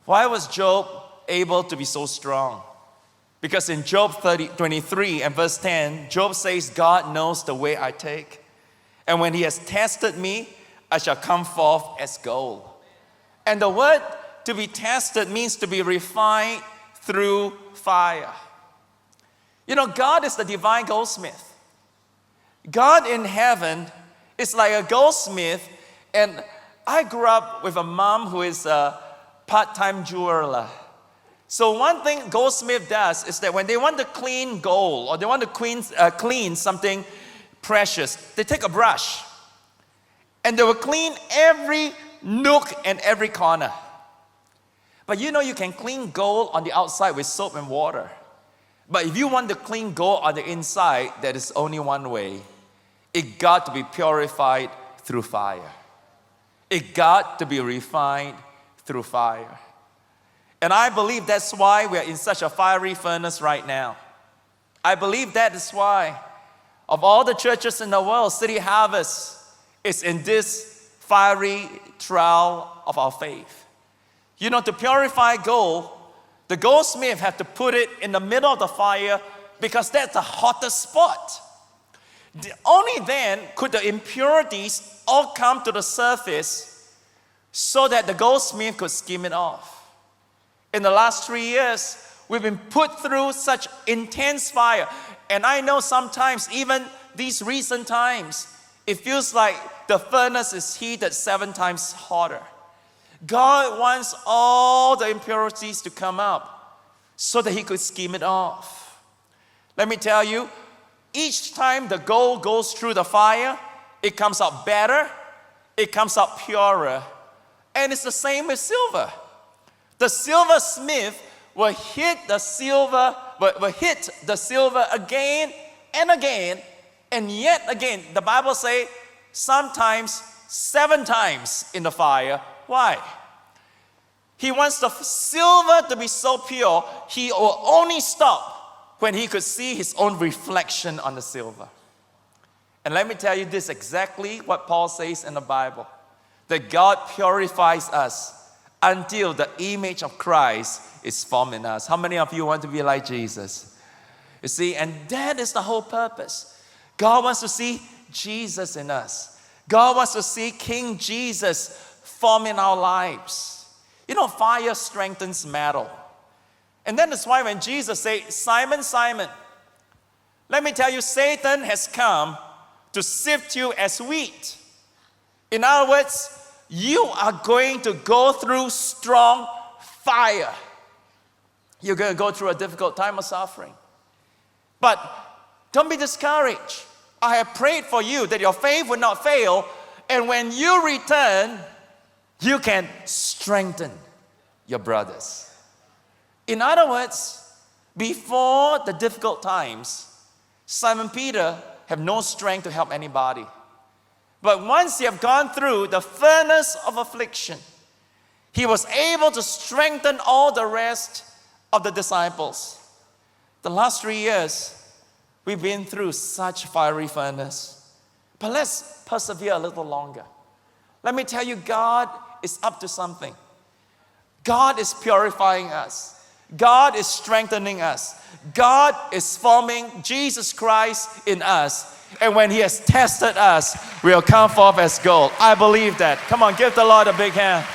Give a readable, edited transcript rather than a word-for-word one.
Why was Job able to be so strong? Because in Job 23 and verse 10, Job says, God knows the way I take. And when he has tested me, I shall come forth as gold. And the word to be tested means to be refined through fire. You know, God is the divine goldsmith. God in heaven is like a goldsmith. And I grew up with a mom who is a part-time jeweler. So one thing goldsmith does is that when they want to clean gold or they want to clean something precious, they take a brush and they will clean every nook and every corner. But you know you can clean gold on the outside with soap and water. But if you want to clean gold on the inside, there is only one way. It got to be purified through fire. It got to be refined through fire. And I believe that's why we are in such a fiery furnace right now. I believe that is why, of all the churches in the world, City Harvest is in this fiery trial of our faith. You know, to purify gold, the goldsmith had to put it in the middle of the fire because that's the hottest spot. Only then could the impurities all come to the surface so that the goldsmith could skim it off. In the last 3 years, we've been put through such intense fire. And I know sometimes, even these recent times, it feels like the furnace is heated 7 times hotter. God wants all the impurities to come up so that He could skim it off. Let me tell you, each time the gold goes through the fire, it comes out better, it comes out purer. And it's the same with silver. The silversmith will hit the silver again and again, and yet again. The Bible says sometimes 7 times in the fire. Why? He wants the silver to be so pure, he will only stop when he could see his own reflection on the silver. And let me tell you this exactly what Paul says in the Bible, that God purifies us until the image of Christ is formed in us. How many of you want to be like Jesus? You see, and that is the whole purpose. God wants to see Jesus in us. God wants to see King Jesus form in our lives. You know, fire strengthens metal. And that is why when Jesus said, Simon, Simon, let me tell you, Satan has come to sift you as wheat. In other words, you are going to go through strong fire. You're going to go through a difficult time of suffering. But don't be discouraged. I have prayed for you that your faith will not fail. And when you return, you can strengthen your brothers. In other words, before the difficult times, Simon Peter had no strength to help anybody. But once he had gone through the furnace of affliction, he was able to strengthen all the rest of the disciples. The last 3 years, we've been through such fiery furnace. But let's persevere a little longer. Let me tell you, God is up to something. God is purifying us. God is strengthening us. God is forming Jesus Christ in us. And when He has tested us, we'll come forth as gold. I believe that. Come on, give the Lord a big hand.